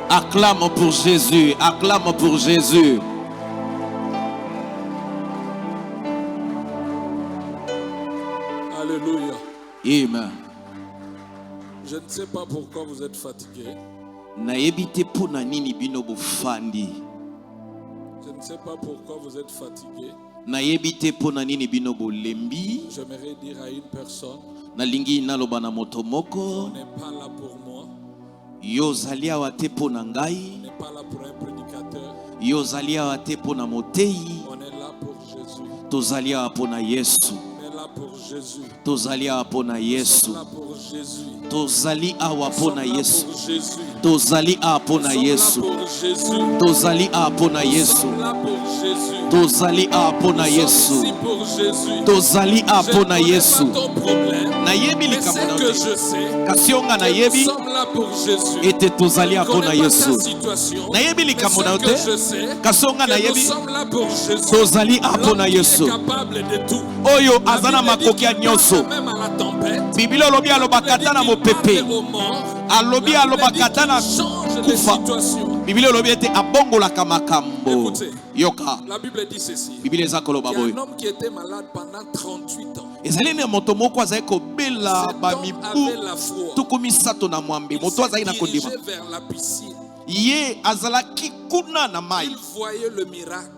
Acclame pour Jésus. Acclame pour Jésus. Alléluia. Amen. Je ne sais pas pourquoi vous êtes fatigué. Je ne sais pas pourquoi vous êtes fatigué. J'aimerais dire à une personne, on n'est pas là pour moi. On n'est pas là pour un prédicateur. On est là pour Jésus. On est là pour Jésus. Tozali apona Yesu. Tozali apona Yesu. Tozali apona Yesu. Tozali apona Yesu. Tozali apona Yesu. Tozali apona Yesu. Na yebi likambo na kasi onga na yebi ete tozali apona Yesu. Na yebi likambo na te kasi onga na yebi tozali apona Yesu. Oyo azana makoki nyonso. Biblia lobi alobakata na mopepe. Alobi alobakata na kufa. Biblia lobi ete abongolaka makambo. Yoka. La Bible dit ceci. Biblia ezakolo baboy. Un homme qui était malade pendant 38 ans. Ezali ne moto moko azali kobela ba mibu tukumi sato na mwambe. Moto azali na kondima. Vers la piscine. Ye azalaki kuna na mai. Il voyait le miracle.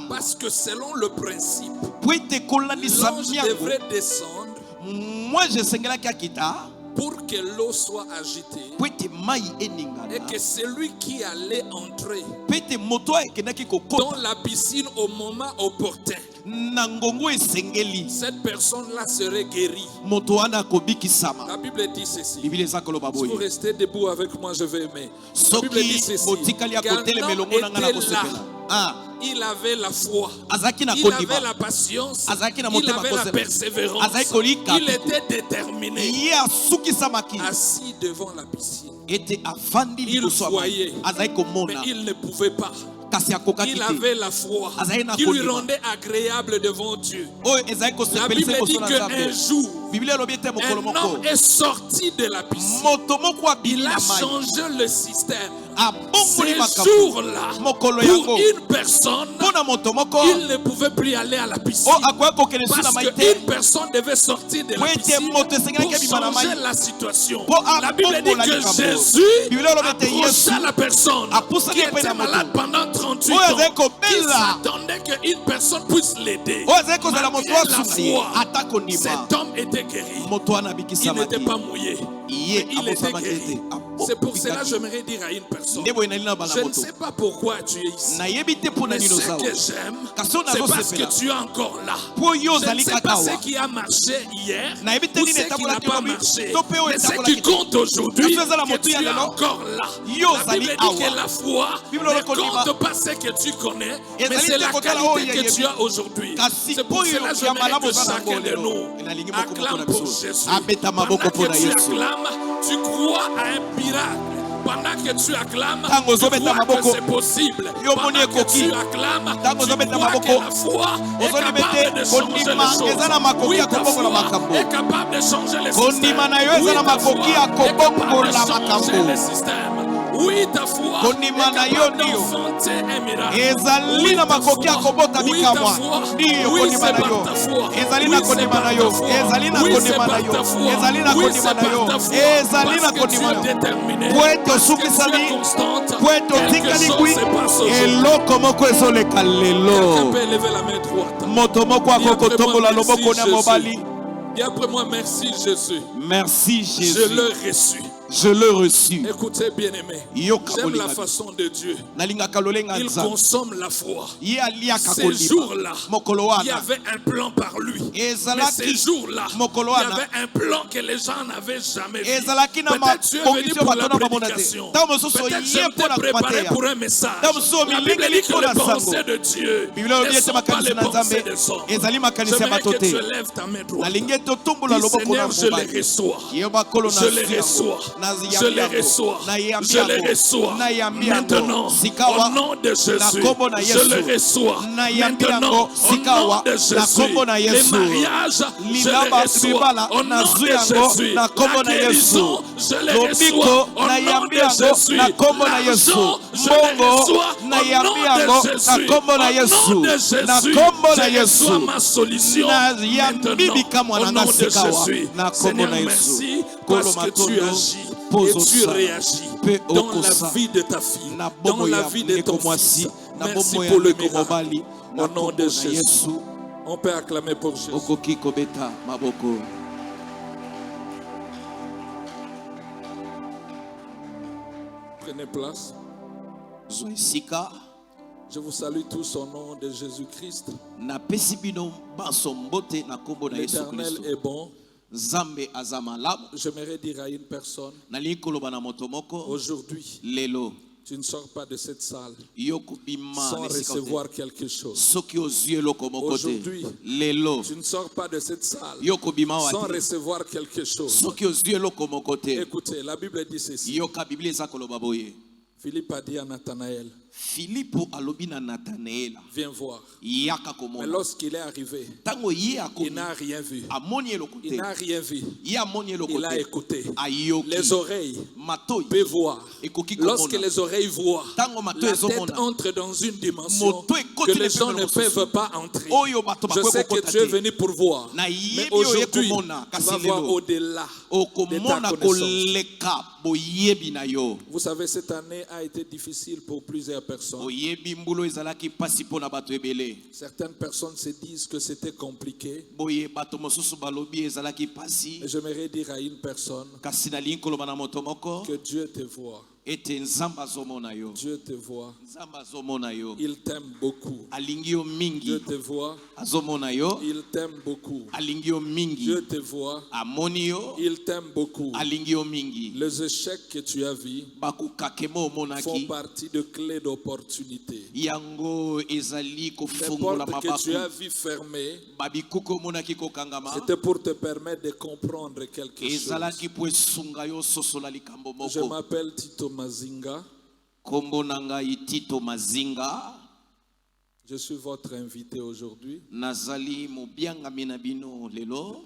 Parce que selon le principe, l'ange devrait descendre moi je pour que l'eau soit agitée et que celui qui allait entrer dans la piscine au moment opportun, cette personne-là serait guérie. La Bible dit ceci. Si vous restez debout avec moi, je vais aimer. La Bible dit ceci. Qu'un homme était là. Il avait la foi, il avait la patience, il avait la persévérance, il était déterminé. Assis devant la piscine, il voyait, mais il ne pouvait pas. Il avait la foi qui lui rendait agréable devant Dieu. La Bible dit qu'un jour, un homme est sorti de la piscine. Il a changé le système. Ce jour-là, pour une personne, il ne pouvait plus aller à la piscine. Parce qu'une personne devait sortir de la piscine pour changer la situation. La Bible dit que Jésus approcha la personne qui était malade pendant 38 ans. Il s'attendait qu'une personne puisse l'aider. Malgré la foi, cet homme était guéri. Il n'était pas mouillé, mais il était guéri. C'est pour cela que j'aimerais dire à une personne, je ne sais pas pourquoi tu es ici, mais ce que j'aime, c'est parce que tu es encore là. Je ne sais pas ce qui a marché hier ou ce qui n'a pas marché, mais ce qui compte aujourd'hui, que tu es encore là. La Bible dit que la foi ne compte pas ce que tu connais, mais c'est la qualité que tu as aujourd'hui. C'est pour cela que j'aimerais que chacun de nous acclame pour Jésus. Pendant que tu acclames, tu crois à un miracle. Pendant que tu acclames, tu crois que c'est possible. Pendant que tu acclames, tu crois que la foi est capable de changer les choses. Oui, ta foi est capable de changer les systèmes. Oui, ta foi est capable de changer les systèmes. Oui, ta foi est capable d'enfanter un miracle. Oui, ta foi. Oui, ta foi. Oui, c'est par ta foi. Oui, c'est par ta foi. Oui, c'est par ta foi. Oui, c'est par ta foi. Parce que tu es déterminé. Parce que tu es constante. Quelque chose se passe aujourd'hui. Quelqu'un peut élever la main droite. Dis après moi, merci Jésus. Merci Jésus. Je l'ai reçu. Je l'ai reçu. Écoutez bien aimé, j'aime la façon de Dieu. Il consomme la foi. Ces jours-là, il y avait un plan par lui. Mais ces jours-là, il y avait un plan que les gens n'avaient jamais vu. Peut-être tu es venu pour la prédication. Peut-être je t'ai préparé pour un message. La Bible dit que les pensées de Dieu ne sont pas les pensées des hommes. J'aimerais que tu lèves ta main droite. Dis Seigneur, je les reçois. Je les reçois. Je les reçois. Je les reçois. Maintenant, au nom de Jésus, je les reçois. Maintenant, au nom de Jésus, les mariages, je les reçois. Au nom de Jésus, la guérison, je les reçois. Au nom de Jésus, l'argent, je les reçois. Au nom de Jésus, au nom de Jésus, je reçois ma solution. Maintenant, au nom de Jésus, Seigneur, merci parce que tu agis et tu réagis dans la vie de ta fille, dans la vie de ton fils. Merci pour le miracle. Au nom de Jésus, on peut acclamer pour Jésus. Prenez place. Je vous salue tous au nom de Jésus-Christ. L'Éternel est bon. J'aimerais dire à une personne, aujourd'hui, tu ne sors pas de cette salle sans recevoir quelque chose. Aujourd'hui, tu ne sors pas de cette salle sans recevoir quelque chose. Écoutez, la Bible dit ceci. Philippe a dit à Nathanaël, viens voir. Mais lorsqu'il est arrivé, il n'a rien vu. Il n'a rien vu. Il a écouté. Les oreilles peuvent voir. Lorsque les oreilles voient, la tête entre dans une dimension que les gens ne peuvent pas entrer. Je sais que tu es venu pour voir. Mais aujourd'hui, tu vas voir au-delà de ta connaissance. Vous savez, cette année a été difficile pour plusieurs personnes. Certaines personnes se disent que c'était compliqué. J'aimerais dire à une personne que Dieu te voit. Dieu te voit. Il t'aime beaucoup. Dieu te voit. Il t'aime beaucoup. Dieu te voit. Il t'aime beaucoup. Les échecs que tu as vus font partie de clés d'opportunité. Les portes que tu as vues fermées, c'était pour te permettre de comprendre quelque chose. Je m'appelle Tito Mazinga. Je suis votre invité aujourd'hui.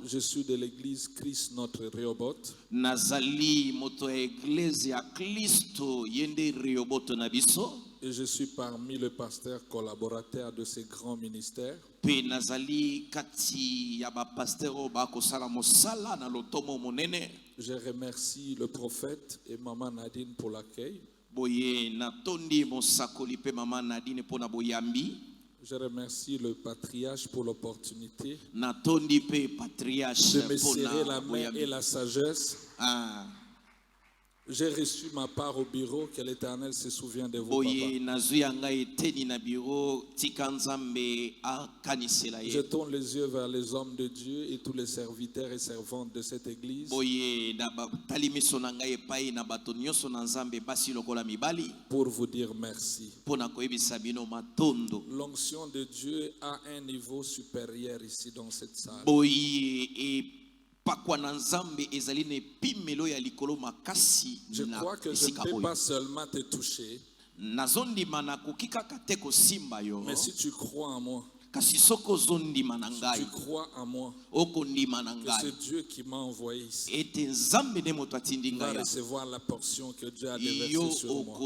Je suis de l'église Christ notre Rehoboth. Et je suis parmi les pasteurs collaborateurs de ces grands ministères. Je remercie le prophète et Maman Nadine pour l'accueil. Je remercie le patriarche pour l'opportunité de me serrer la main et la sagesse. J'ai reçu ma part au bureau, que l'Éternel se souvient de vous, papa. Je tourne les yeux vers les hommes de Dieu et tous les serviteurs et servantes de cette église. Pour vous dire merci. L'onction de Dieu a un niveau supérieur ici dans cette salle. Je crois que je ne peux pas seulement te toucher, mais si tu crois en moi, si tu crois en moi, que c'est Dieu qui m'a envoyé ici, va recevoir la portion que Dieu a déversée sur moi.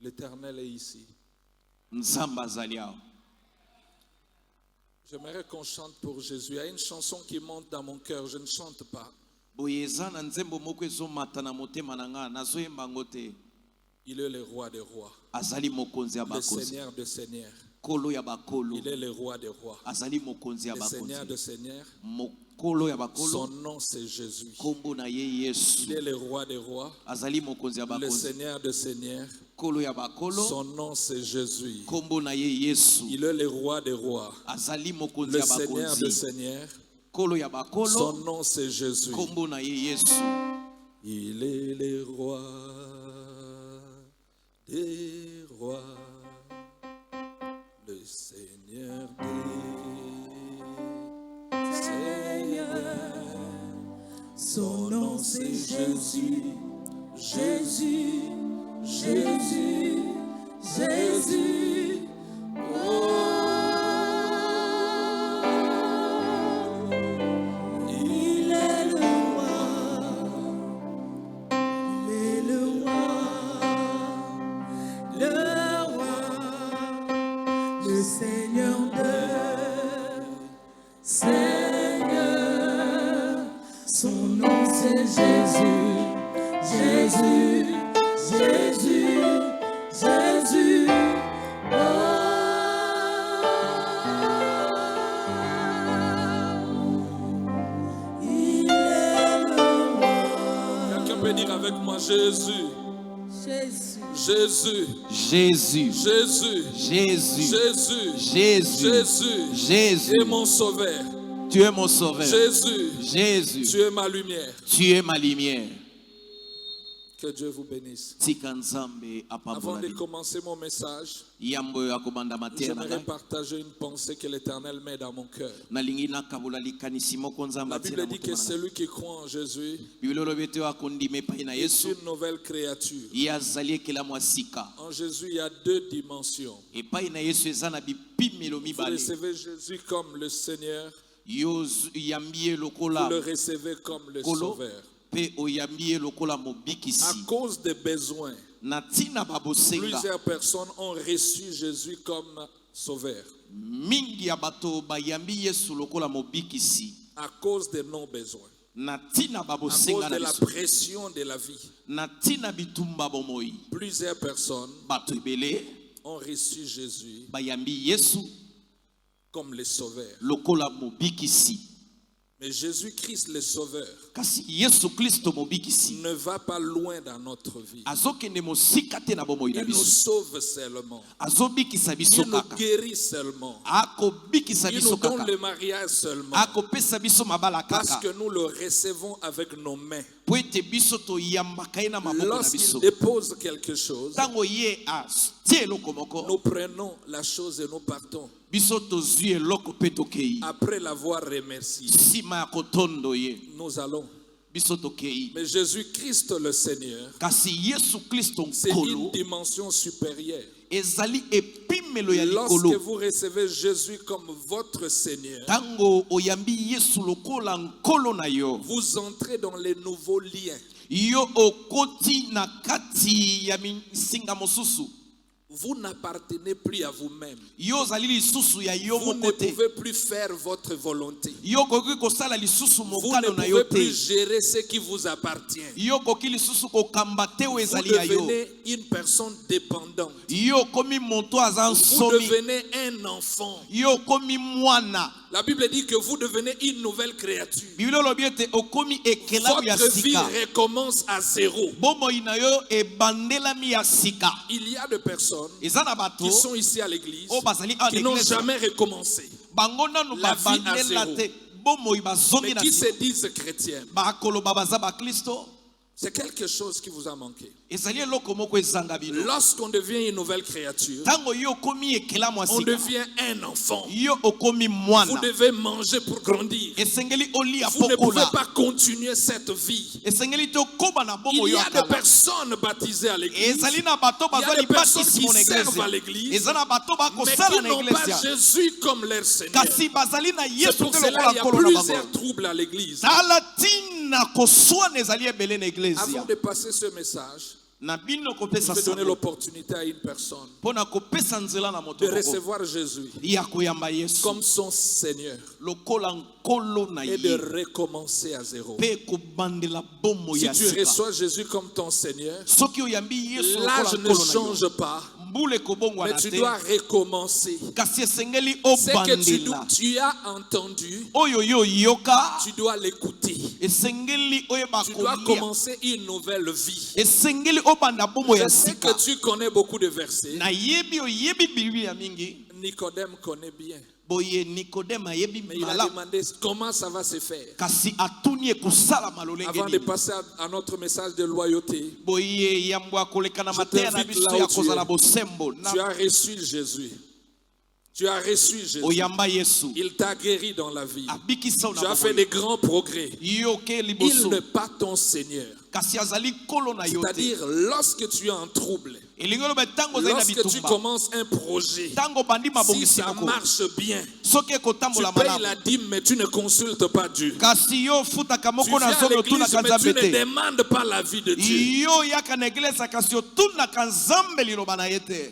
L'Éternel est ici. J'aimerais qu'on chante pour Jésus. Il y a une chanson qui monte dans mon cœur. Je ne chante pas. Il est le roi des rois. Le Seigneur des seigneurs. Il est le roi des rois. Le Seigneur des seigneurs. Son nom c'est Jésus. Il est le roi des rois. Le Seigneur des seigneurs. Son nom c'est Jésus. Il est le roi des rois. Le Seigneur des seigneurs. Son nom c'est Jésus. Il est le roi des rois, le Seigneur des seigneurs. Son nom c'est Jésus, Jésus, Jésus, Jésus. Oh. Seigneur de Seigneur, son nom c'est Jésus, Jésus, Jésus, Jésus. Il est le roi. Quelqu'un peut dire avec moi Jésus. Jésus. Jésus, Jésus, Jésus, Jésus, Jésus, Jésus, Jésus, Jésus, est mon sauveur. tu es mon sauveur. Jésus, Jésus, tu es ma lumière. tu es ma lumière. Que Dieu vous bénisse. Avant Avant de commencer mon message, j'aimerais partager une pensée que l'Éternel met dans mon cœur. La Bible dit que celui qui croit en Jésus est une nouvelle créature. En Jésus, il y a deux dimensions. Vous recevez Jésus comme le Seigneur, vous le recevez comme le Sauveur. À cause des besoins, plusieurs personnes ont reçu Jésus comme sauveur. À cause de nos besoins. À cause de la pression de la vie. Plusieurs personnes ont reçu Jésus comme le sauveur. Mais Jésus-Christ, le Sauveur, ne va pas loin dans notre vie. Il nous sauve seulement. Il nous guérit seulement. Il nous donne le mariage seulement. Parce que nous le recevons avec nos mains. Lorsqu'il dépose quelque chose, nous prenons la chose et nous partons. Après l'avoir remercié, nous allons. Mais Jésus-Christ le Seigneur, c'est une dimension supérieure. Lorsque vous recevez Jésus comme votre Seigneur, vous entrez dans les nouveaux liens. Vous n'appartenez plus à vous-même. Vous ne pouvez plus faire votre volonté. Vous ne pouvez plus gérer ce qui vous appartient. Vous devenez une personne dépendante. Vous devenez un enfant. La Bible dit que vous devenez une nouvelle créature. Votre vie recommence à zéro. Il y a des personnes qui sont ici à l'église qui n'ont jamais recommencé la vie à zéro, mais qui se disent chrétiens. C'est quelque chose qui vous a manqué. Lorsqu'on devient une nouvelle créature, on devient un enfant. Vous devez manger pour grandir. Vous ne pouvez pas continuer cette vie. Il y a des personnes baptisées à l'église. Il y a des personnes qui servent à l'église, mais qui n'ont pas Jésus comme leur Seigneur. C'est pour cela qu'il y a plusieurs troubles à l'église. Avant de passer ce message, je vais donner l'opportunité à une personne de recevoir Jésus comme son Seigneur et de recommencer à zéro. Si tu reçois Jésus comme ton Seigneur, l'âge ne change pas, mais tu dois recommencer. Ce que tu as entendu, tu dois l'écouter. Tu dois commencer une nouvelle vie. Je sais que tu connais beaucoup de versets. Nicodème connaît bien. boye Nicodème ayebi Mais il a demandé comment ça va se faire. kasi atuni ekusala malolenge Avant de passer à notre message de loyauté, boye yambwa kolekana je mateya na t'invite biso là ya où tu kozala es. bosembo Tu as reçu Jésus. Tu as reçu Jésus. oyamba Yesu Il t'a guéri dans la vie. abikisa Tu as fait de grands progrès. yoke Il liboso n'est pas ton Seigneur. kasi azali kolo na yo te C'est-à-dire, lorsque tu es en trouble, elingi oloba ntango ozali na lorsque tu bitumba commences un projet, ntango bandi si mabongisi ça moko marche bien, soki tu ekotambola payes malamu la dîme, mais tu ne consultes pas Dieu. kasi yo ofutaka Tu moko viens na à zomi l'église, otunaka mais tu nzambe ne te demandes pas la vie de Dieu. yo yaka na eglesa kasi otunaka nzambe liloba na ye te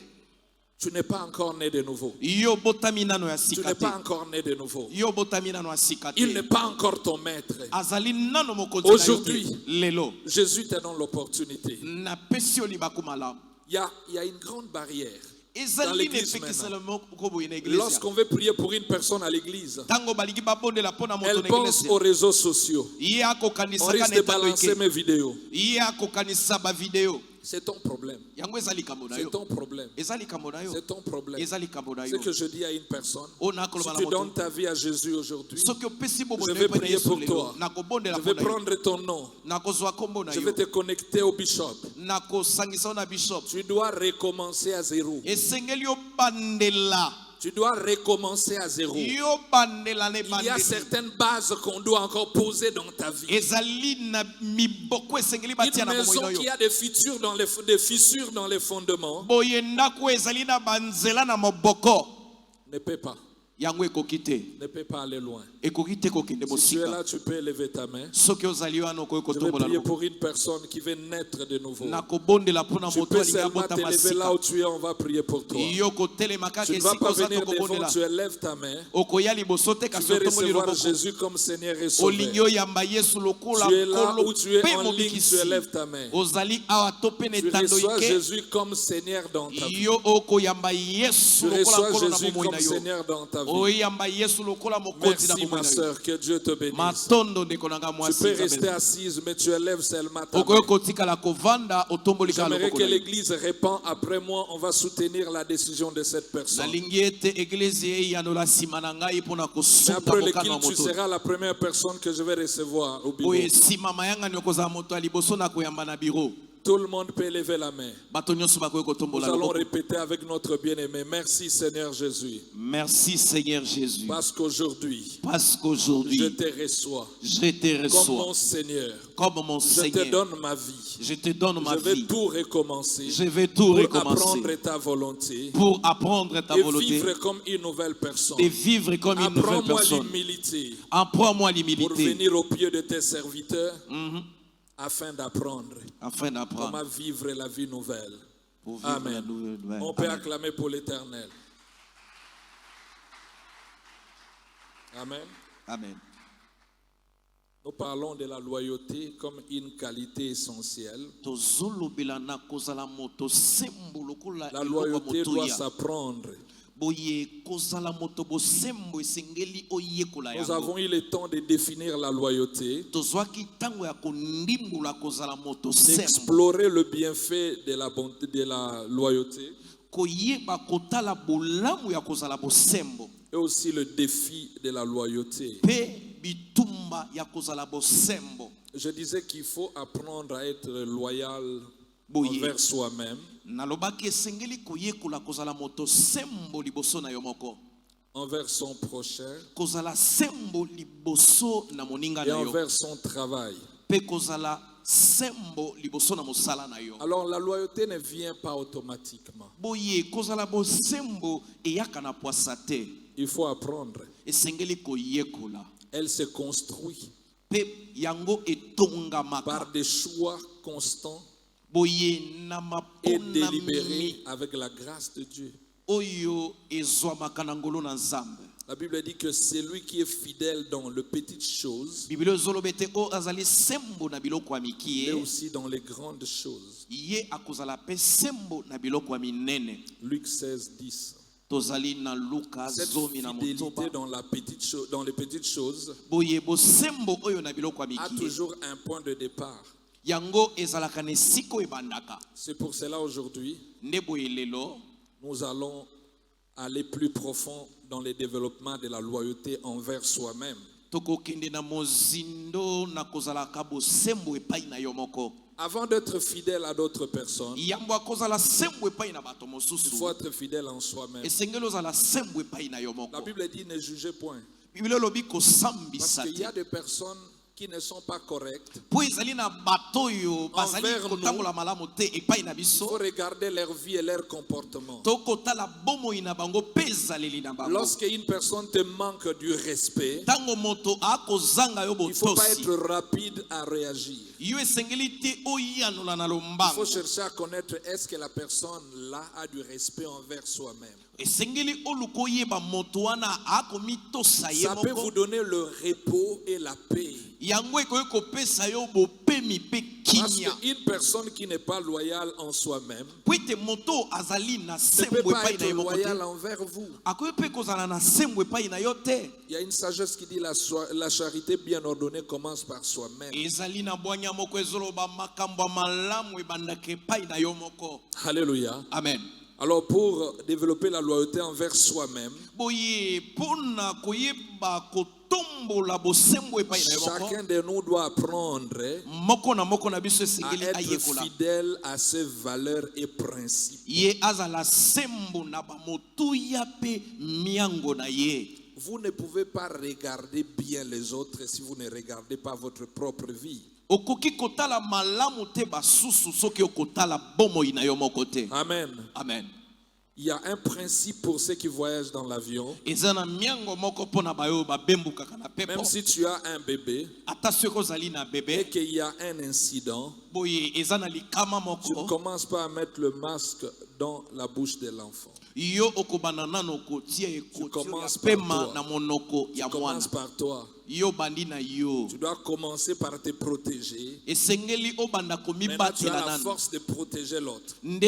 Tu n'es pas encore né de nouveau. yo botami nano ya Tu sika n'es te pas encore né de nouveau. yo botami nano ya sika Il te n'est pas encore ton maître. azali nano mokonzi na yo te Aujourd'hui, lelo Jésus te donne l'opportunité. napesi yo libaku malamu Il y a une grande barrière. Dans ezali l'église nepekiselo moko boye na eglise Lorsqu'on veut prier pour une personne à l'église, ntango balingi babondela mpo na moto elle na pense eglise aux réseaux sociaux. ye On akokanisaka risque na de etando balancer eke mes vidéos. ye akokanisa bavideo C'est ton problème. yango eza likambo na C'est yo ton problème. eza likambo na yo C'est ton problème. eza likambo na Ce yo que je dis à une personne, oyo si nakoloba na tu moto donnes ta vie à Jésus aujourd'hui, soki opesi bobo je na vais yo mpo na prier yesu pour lelo toi. nakobondela je mpo vais na yo prendre ton nom. nakozwa kombo na Je yo vais te connecter au bishop. nakosangisa yo na bishop Tu dois recommencer à zéro. esengeli obandela Tu dois recommencer à zéro. Il yo bandela na y a ebandeli certaines bases qu'on doit encore poser dans ta vie. ezali na miboko esengeli Une batia na bomoi maison na yo qui a des fissures dans les fondements boye ndako ezali na banzela na moboko ne peut pas. yango ekoki te Ne peut pas aller loin. ekoki te kokende Si tu es mosika là, tu peux lever ta main. soki ozali wana okoki Je vais kotombola prier loboko pour une personne qui veut naître de nouveau. nakobondela mpo na Tu moto peux alingi seulement abota te lever là masika où tu es, on va prier pour toi. yo kotelema kaka Tu ne vas esika pas oza venir devant, tokobondela tu élèves ta main. okoya liboso te Tu kasi veux otomboli recevoir loboko Jésus comme Seigneur et olingi Sauveur. oyamba yesu lokola Tu es là nkolo où tu es mpe en ligne, tu mobikisi élèves ta main. ozali awa to mpe na Tu etando reçois ike Jésus comme Seigneur dans ta vie. yo okoyamba yesu Tu lokola reçois nkolo na Jésus bomoi comme na yo Seigneur dans ta vie. oyamba yesu lokola mokonzi na Merci bomoi ma na yo soeur, que Dieu te bénisse. matondo ndeko na nga Tu mwasi peux Isabelle. rester assise, mais tu élèves seulement ta okoki main. kotikala kovanda otomboli kaka J'aimerais loboko que na yo l'Église répand après moi. On va soutenir la décision de cette personne. nalingi ete eglize eyanola nsima na ngai mpo na Mais kosunga après le mokano ya culte, tu moto seras la première personne que je vais recevoir au bureau. oyo nsima mayangani okozala moto ya liboso na koyamba na biro Tout le monde peut lever la main. bato nyonso bakoki Nous kotombola allons loboko répéter avec notre bien-aimé. Merci Seigneur Jésus. merci Seigneur Jésus Parce qu'aujourd'hui, parce qu'aujourd'hui je te reçois je te comme mon reçois Seigneur. comme mon Je te Seigneur donne ma vie. je te donne ma Je vais vie tout recommencer. je vais tout Pour recommencer apprendre ta volonté. pour apprendre ta Et volonté vivre comme une nouvelle personne. et vivre comme une nouvelle Apprends-moi personne l'humilité. apprends-moi Pour l'humilité venir au pied de tes serviteurs. Afin d'apprendre afin d'apprendre comment vivre la vie nouvelle. pour vivre la Amen. nouvelle On peut Amen. acclamer pour l'Éternel. Amen. Amen. Nous parlons de la loyauté comme une qualité essentielle. tozolobela na kozala moto sembo lokola La eloko ya loyauté moto doit ya s'apprendre. boye kozala moto bosembo esengeli oyekola Nous yango avons eu le temps de définir la loyauté, tozwaki ntango ya kondimbola kozala moto sembo d'explorer le bienfait de la bonté de la loyauté koyeba kotala bolamu ya kozala bosembo et aussi le défi de la loyauté. mpe bitumba ya kozala bosembo Je disais qu'il faut apprendre à être loyal boye envers soi-même, nalobaki esengeli koyekola kozala moto sembo liboso na yo moko envers son prochain kozala sembo liboso na moninga et na yo envers son travail. mpe kozala sembo liboso na mosala na yo Alors la loyauté ne vient pas automatiquement. boye kozala bosembo eyaka na pwasa te Il faut apprendre. esengeli koyekola Elle se construit mpe yango etongamaka par des choix constants boye na et maponami délibérés avec la grâce de Dieu. oyo ezwamaka na ngolo na nzambe La Bible dit que celui qui est fidèle dans les petites choses, biblia ezoloba ete oyo azali sembo na biloko ya mais mikie aussi dans les grandes choses. ye akozala mpe sembo na biloko ya minene Luc 16, 10. tozali na luka Cette zomi na fidélité motoba dans les petites choses boye bosembo oyo na biloko ya a mikie toujours un point de départ. yango ezalaka na esika oyo ebandaka C'est pour cela aujourd'hui, nde boye lelo nous allons aller plus profond dans le développement de la loyauté envers soi-même. Avant d'être fidèle à d'autres personnes, il faut être fidèle en soi-même. La Bible dit ne jugez point. Parce qu'il y a des personnes qui ne sont pas correctes. Envers nous, il faut regarder leur vie et leur comportement. Lorsqu'une personne te manque du respect, il ne faut pas être rapide à réagir. Il faut chercher à connaître est-ce que la personne là a du respect envers soi-même. Ça peut vous donner le repos et la paix. Parce qu'une personne qui n'est pas loyale en soi-même ne peut pas être loyale envers vous. Il y a une sagesse qui dit la charité bien ordonnée commence par soi-même. Alléluia. Amen. Alors pour développer la loyauté envers soi-même, chacun de nous doit apprendre à être fidèle à ses valeurs et principes. Vous ne pouvez pas regarder bien les autres si vous ne regardez pas votre propre vie. Amen. Amen. Il y a un principe pour ceux qui voyagent dans l'avion. Même si tu as un bébé et qu'il y a un incident, tu ne commences pas à mettre le masque dans la bouche de l'enfant. Tu commences par toi. Tu dois commencer par te protéger. Maintenant, tu as la force de protéger l'autre. Parce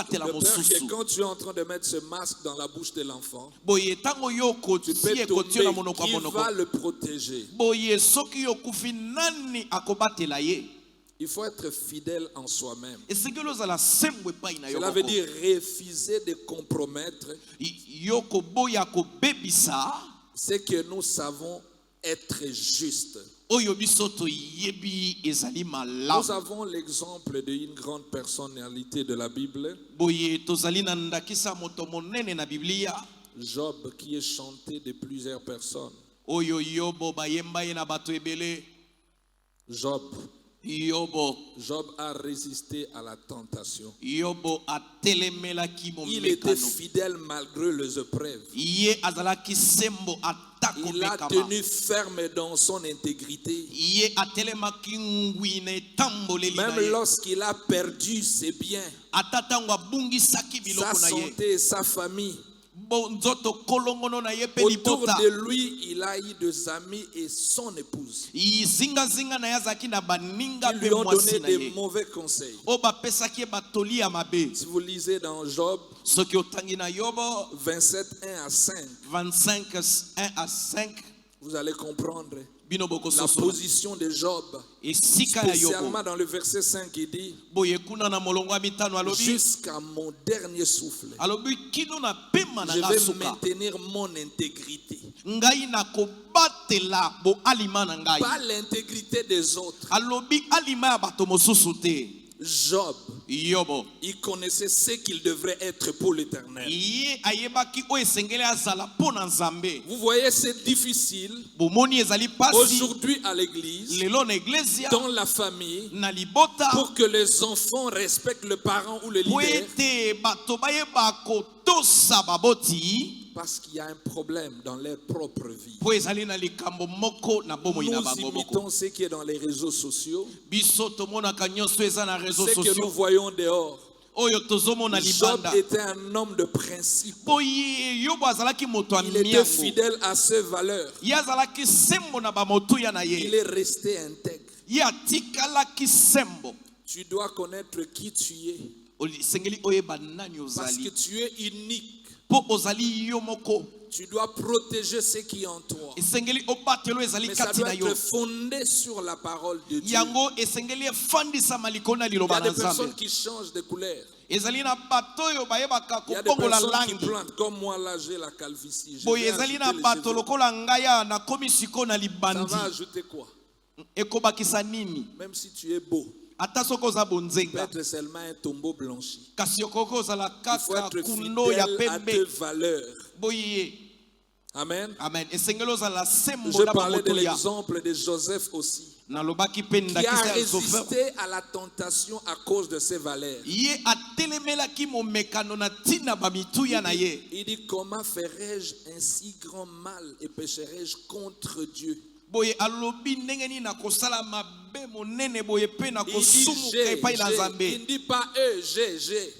que le peur que quand tu es en train de mettre ce masque dans la bouche de l'enfant, tu peux tomber. Qui va le protéger? Il faut être fidèle en soi-même. Cela veut dire refuser de compromettre ce que nous savons être juste. Nous avons l'exemple d'une grande personnalité de la Bible, Job, qui est chanté de plusieurs personnes. Job a résisté à la tentation. Il était fidèle malgré les épreuves. Il a tenu ferme dans son intégrité. Même lorsqu'il a perdu ses biens, sa santé et sa famille, autour de lui, il a eu des amis et son épouse. Ils lui ont donné des mauvais conseils. Si vous lisez dans Job 27, 1 à 5, vous allez comprendre la position de Job. Spécialement dans le verset 5, il dit jusqu'à mon dernier souffle, je vais maintenir mon intégrité. Pas l'intégrité des autres. Job, il connaissait ce qu'il devrait être pour l'Éternel. Vous voyez, c'est difficile aujourd'hui à l'église, dans la famille, pour que les enfants respectent le parent ou le leader. Parce qu'il y a un problème dans leur propre vie. Nous imitons ce qui est dans les réseaux sociaux, ce que nous voyons dehors. Job était un homme de principe. Il était fidèle à ses valeurs. Il est resté intègre. Tu dois connaître qui tu es. Parce que tu es unique. Tu dois protéger ce qui est en toi. Mais ça doit être fondé sur la parole de Dieu. Il y a des personnes qui changent de couleur. Il y a des personnes qui plantent. Comme moi là, j'ai la calvitie. Ça va ajouter quoi? Même si tu es beau. Peut-être seulement un tombeau blanchi. Il faut être fidèle à tes valeurs. Amen. Amen. Je parlais de l'exemple de Joseph aussi, qui a résisté à la tentation à cause de ses valeurs. Il dit, comment ferais-je un si grand mal et pécherais-je contre Dieu? Il dit pas eux, j'ai.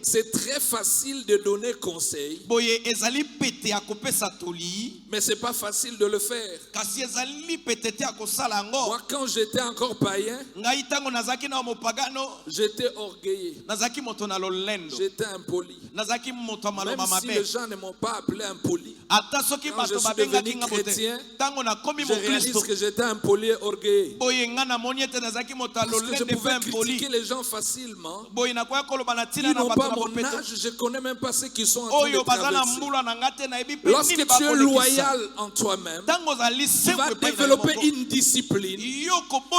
C'est très facile de donner conseil, mais c'est pas facile de le faire. Moi, quand j'étais encore païen, j'étais orgueilleux, j'étais impoli. Même si les gens ne m'ont pas appelé impoli, quand je suis devenu chrétien, je réalise que j'étais impoli et orgueilleux. Parce que je pouvais critiquer les gens facilement. Ils n'ont pas mon âge, je ne connais même pas ceux qui sont en train de traverser. Lorsque tu es loyal en toi-même, tu vas développer une discipline.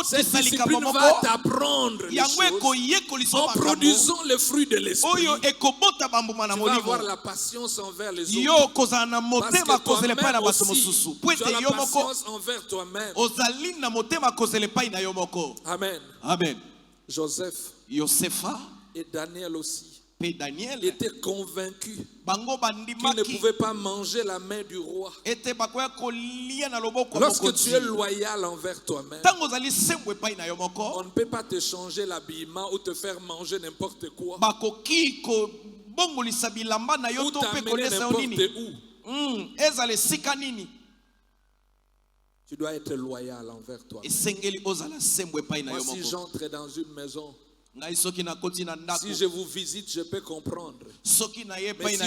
Cette discipline va t'apprendre les choses en produisant le fruit de l'esprit. Tu vas avoir la patience envers les autres. Parce que toi-même aussi, tu as la patience envers toi-même. Amen. Amen. Joseph et Daniel aussi. Il était convaincu qu'il ne pouvait pas manger la main du roi. Lorsque tu es loyal envers toi-même, on ne peut pas te changer l'habillement ou te faire manger n'importe quoi. Ou t'amener n'importe où. Tu dois être loyal envers toi. Moi, si j'entre dans une maison, si je vous visite, je peux comprendre. Mais si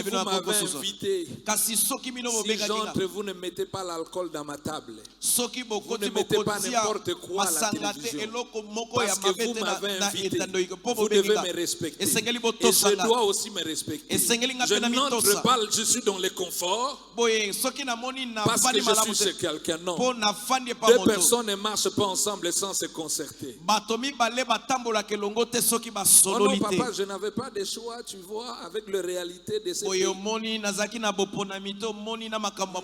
vous m'avez invité, si j'entre, vous ne mettez pas l'alcool dans ma table. Vous ne mettez pas n'importe quoi à la télévision. Parce que vous m'avez invité, vous devez me respecter. Et je dois aussi me respecter. Je n'entre pas, je suis dans le confort parce que je suis chez quelqu'un. Non. Deux personnes ne marchent pas ensemble sans se concerter. Oh non, papa, je n'avais pas de choix, tu vois, avec la réalité de ce pays.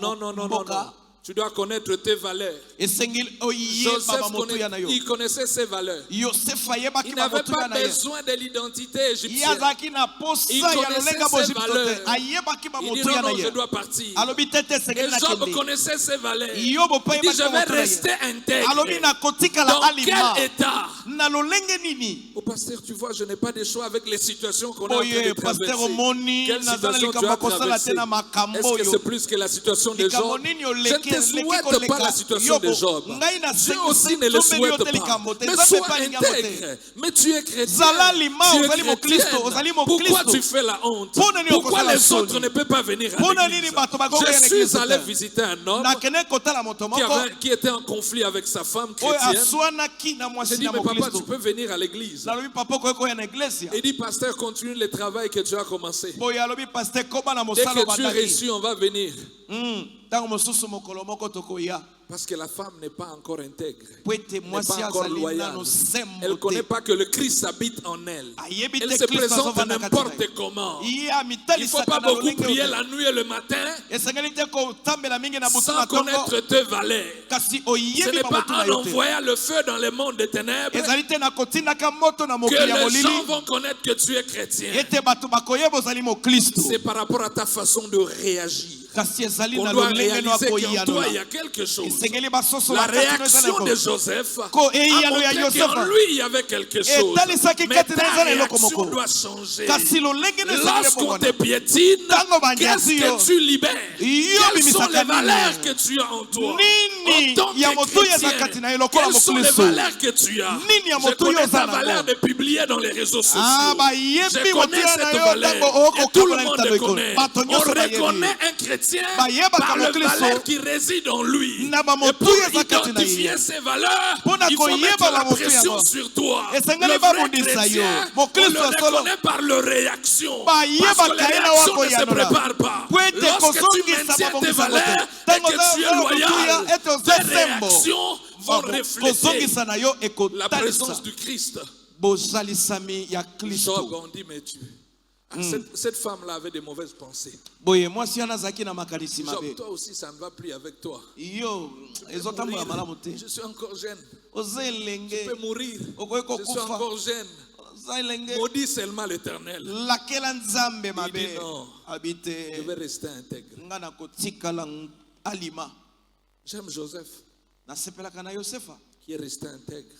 Non. Tu dois connaître tes valeurs. Joseph il connaissait ses valeurs. Il n'avait pas besoin de l'identité égyptienne. Il connaissait ses valeurs. Il dit non, je dois partir. Et Job connaissait ses valeurs. Il dit je vais rester intègre. Dans quel état? Au pasteur, tu vois, je n'ai pas de choix avec les situations qu'on est en train de traverser. Quelle situation tu as traversée? Est-ce que c'est plus que la situation de Job? Je ne souhaite pas la situation de Job. Dieu aussi ne le souhaite pas. Mais sois intègre. Mais tu es chrétien. Tu es chrétienne. Pourquoi tu fais la honte? Pourquoi les autres ne peuvent pas venir à l'église? Je suis allé visiter un homme qui était en conflit avec sa femme chrétienne. J'ai dit, mais papa, tu peux venir à l'église. Il dit, pasteur, continue le travail que tu as commencé. Dès que tu es reçu, on va venir. Parce que la femme n'est pas encore intègre, n'est pas encore loyale. Elle ne connaît pas que le Christ habite en elle. Elle se présente n'importe comment. Il ne faut pas beaucoup prier la nuit et le matin sans connaître tes valeurs. Ce n'est pas en envoyant le feu dans le monde des ténèbres que les gens vont connaître que tu es chrétien. C'est par rapport à ta façon de réagir. qu'on doit réaliser qu'en toi il y a quelque chose. La réaction de Joseph a montré qu'en lui il y avait quelque chose. Mais ta réaction doit changer. Lorsqu'on te piétine, qu'est-ce que tu libères? Quelles sont les valeurs que tu as en toi? En tant que chrétien, quelles sont les valeurs que tu as? Je connais ta valeur de publier dans les réseaux sociaux. Je connais cette valeur et tout le monde le connaît. On reconnaît un chrétien par les valeurs qui résident en lui. Et pour identifier ces valeurs, il faut mettre la pression sur toi. Le vrai chrétien, on le reconnaît par leur réaction. Parce que les réactions ne se préparent pas. Lorsque tu maintiens tes valeurs et que tu es loyal, tes réactions vont refléter la présence du Christ. Job, on dit, mais tu... Cette femme-là avait des mauvaises pensées. Job, toi aussi, ça ne va plus avec toi. Je suis encore jeune. Tu peux mourir. Je suis encore jeune. Maudit seulement l'Éternel. Il dit non, je vais rester intègre. J'aime Joseph qui est resté intègre.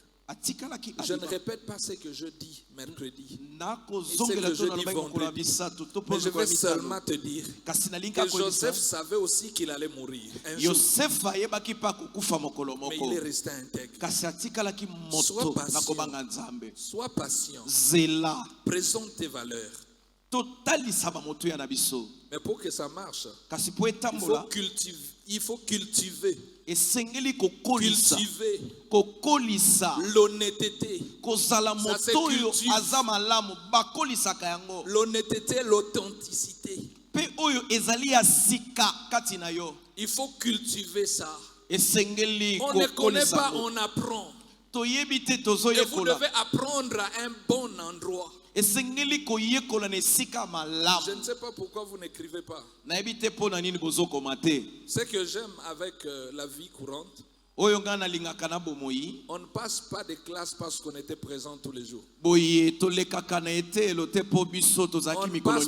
Je ne répète pas ce que je dis mercredi, ce que je dis vendredi, mais je vais seulement te dire que Joseph savait aussi qu'il allait mourir un jour. Mais il est resté intègre. Sois patient, sois patient, présente tes valeurs. Mais pour que ça marche, il faut cultiver l'honnêteté. L'honnêteté, l'authenticité. Il faut cultiver ça. On ne connaît pas, on apprend. Et vous devez apprendre à un bon endroit. Je ne sais pas pourquoi vous n'écrivez pas. Ce que j'aime avec la vie courante, on ne passe pas de classe parce qu'on était présent tous les jours. On ne passe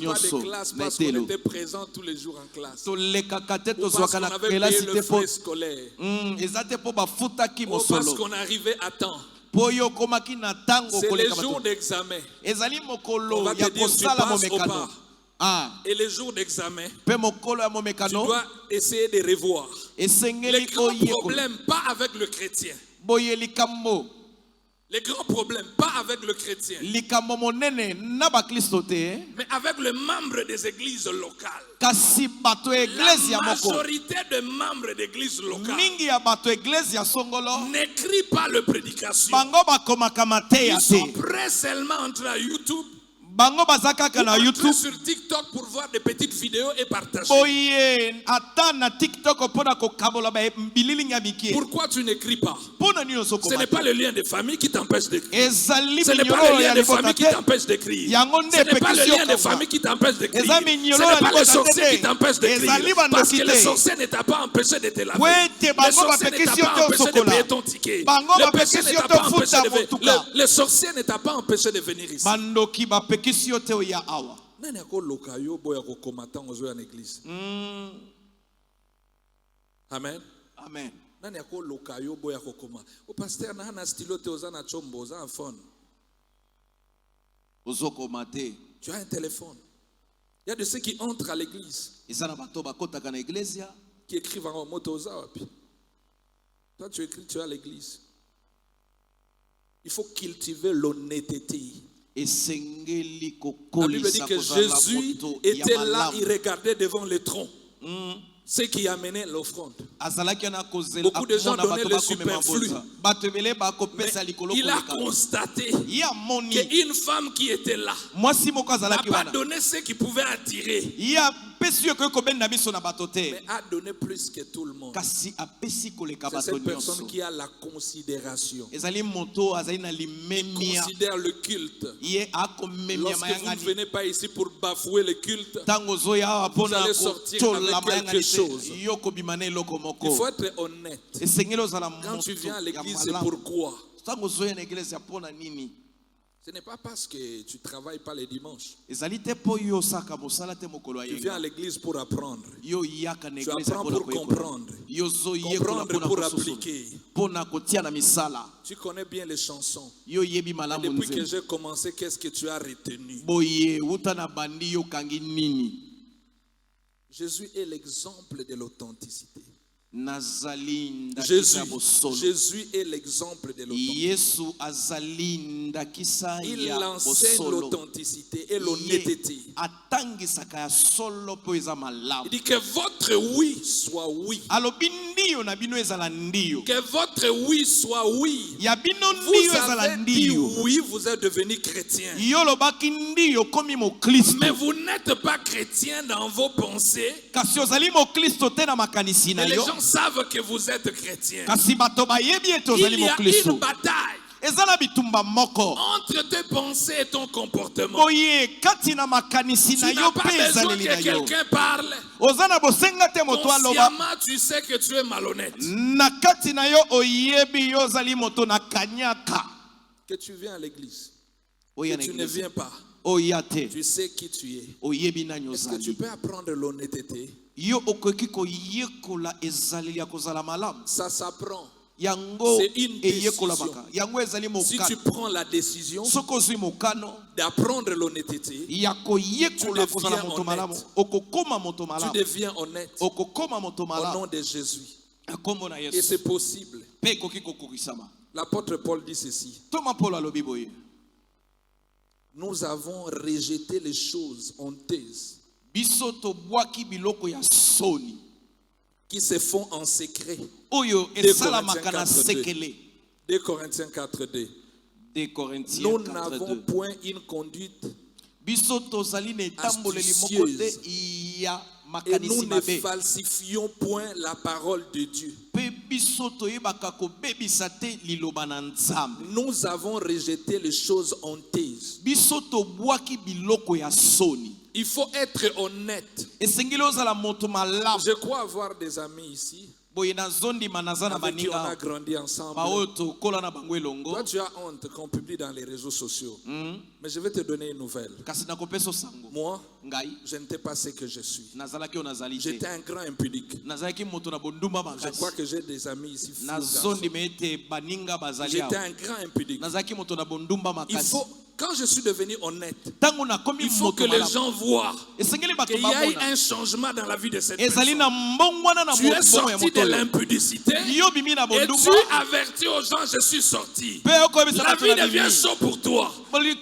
pas de classe parce qu'on était présent tous les jours en classe. Ou parce qu'on avait payé le frais scolaire. Ou parce qu'on arrivait à temps. C'est les jours d'examen. On va te dire si tu passes ou pas. Et les jours d'examen, tu dois essayer de revoir. Les grands problèmes, pas avec le chrétien. Les grands problèmes, pas avec le chrétien, mais avec les membres des églises locales. La majorité des membres d'églises locales n'écrit pas le prédication. Ils sont prêts seulement à entrer à YouTube. Entrer sur TikTok pour voir des petites vidéos et partager. Pourquoi tu n'écris pas? Ce n'est pas le lien de famille qui t'empêche d'écrire. Ce n'est pas le lien de famille qui t'empêche d'écrire. Ce n'est pas le lien de famille qui t'empêche d'écrire. Ce n'est pas le sorcier qui t'empêche d'écrire. Parce que le sorcier ne t'a pas empêché de te laver. Le sorcier ne t'a pas empêché de payer ton ticket. Le sorcier ne t'a pas empêché de venir ici. Nani akoloka yo boya kokomata ozo ya église. Amen. Amen. Nani akoloka yo boya kokoma. O pasteur na hana stylo te oza na chombo oza un phone. Ozo komate. Tu as un téléphone. Il y a de ceux qui entrent à l'église. Izana bato bakotaka na iglesia qui écrivent en moto oza wapi. Toi tu écris, tu es à l'église. Il faut cultiver l'honnêteté. La Bible dit que Jésus était là, il regardait devant le tronc. Ce qui amenait l'offrande. Beaucoup de gens donnaient le superflu. Mais il a constaté qu'une femme qui était là n'a pas donné ce qui pouvait attirer, mais a donné plus que tout le monde. C'est cette personne qui a la considération. Considère le culte. Lorsque vous ne venez pas ici pour bafouer le culte, vous allez sortir avec quelque chose. Il faut être honnête. Quand tu viens à l'église, c'est pourquoi. Ce n'est pas parce que tu ne travailles pas les dimanches. Tu viens à l'église pour apprendre. Tu apprends pour comprendre. Comprendre pour appliquer. Tu connais bien les chansons. Depuis que j'ai commencé, qu'est-ce que tu as retenu? Jésus est l'exemple de l'authenticité. Jésus est l'exemple de l'authenticité. Il enseigne l'authenticité et l'honnêteté. Il dit que votre oui soit oui. Que votre oui soit oui. Vous avez dit oui, vous êtes devenu chrétien. Mais vous n'êtes pas chrétien dans vos pensées. Et les gens savent que vous êtes chrétien. Il y a une bataille entre tes pensées et ton comportement. Tu n'as pas besoin que quelqu'un parle. Consciemment, tu sais que tu es malhonnête. Que tu viens à l'église, que tu ne viens pas, tu sais qui tu es. Est-ce que tu peux apprendre l'honnêteté? Ça s'apprend. C'est une décision. Si tu prends la décision d'apprendre l'honnêteté, tu deviens honnête au nom de Jésus. Et c'est possible. L'apôtre Paul dit ceci: nous avons rejeté les choses honteuses qui se font en secret. 2 Corinthiens 4:2. Nous n'avons point une conduite astucieuse et nous ne falsifions point la parole de Dieu. Nous avons rejeté les choses honteuses. Il faut être honnête. Je crois avoir des amis ici avec qui on a grandi ensemble. Toi, tu as honte qu'on publie dans les réseaux sociaux. Mais je vais te donner une nouvelle. Moi, je n'étais pas ce que je suis. J'étais un grand impudique. Je crois que j'ai des amis ici. J'étais un grand impudique. Il faut, quand je suis devenu honnête, il faut que les gens voient qu'il y a eu un changement dans la vie de cette personne. Tu es sorti de l'impudicité et tu avertis aux gens: je suis sorti. La vie devient chaude pour toi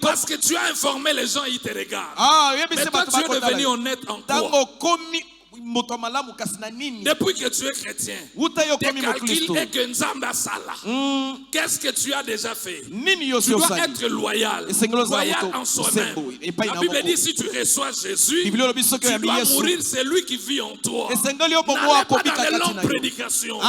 parce que tu as informé les gens, ils te regardent. Mais toi, tu es devenu honnête en quoi? Depuis que tu es chrétien, tes calculs est que Nzamba Sala. Qu'est-ce que tu as déjà fait? Tu dois être loyal. Loyal en soi-même. La Bible dit: si tu reçois Jésus, tu dois mourir, c'est lui qui vit en toi. N'allez pas dans les longues prédications.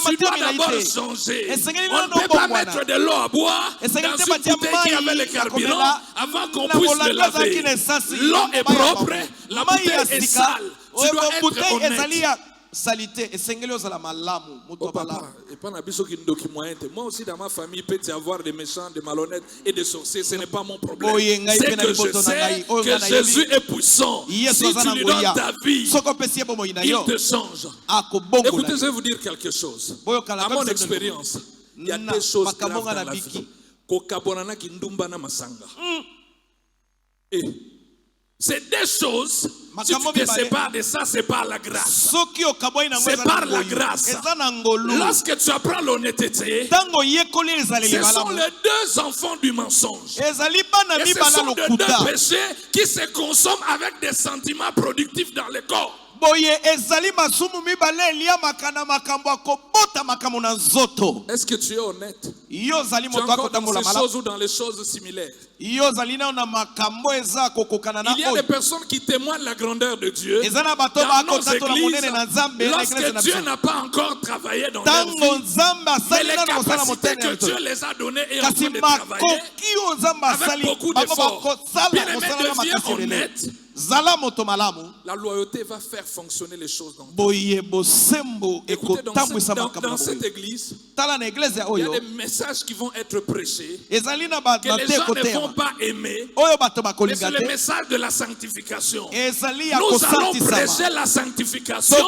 Tu dois d'abord changer. On ne peut pas mettre de l'eau à boire dans une bouteille qui avait le carburant avant qu'on puisse le laver. L'eau est propre, la bouteille est sale. Tu dois être honnête. Oh papa, et pas moi aussi dans ma famille, il peut y avoir des méchants, des malhonnêtes et des sorciers. Ce n'est pas mon problème. C'est que je sais que Jésus est puissant. Si tu lui donnes ta vie, il te change. Écoutez, je vais vous dire quelque chose. À mon expérience, il y a des choses graves dans la vie. C'est des choses, si tu te sépares de ça, c'est par la grâce. C'est par la grâce. Lorsque tu apprends l'honnêteté, ce sont les deux enfants du mensonge. Et ce sont les deux péchés qui se consomment avec des sentiments productifs dans le corps. Est-ce que tu es honnête? Tu es encore dans ces choses ou dans les choses similaires? Il y a des personnes qui témoignent la grandeur de Dieu dans nos églises lorsque Dieu n'a pas encore travaillé dans leur vie. Mais les capacités que Dieu les a données et en train de travailler avec beaucoup d'efforts. Bien-aimé, deviens honnête. la loyauté va faire fonctionner les choses dans Écoutez, dans cette église, il y a des messages qui vont être prêchés que les gens ne vont pas aimer. Mais c'est le message de la sanctification. Nous allons prêcher la sanctification.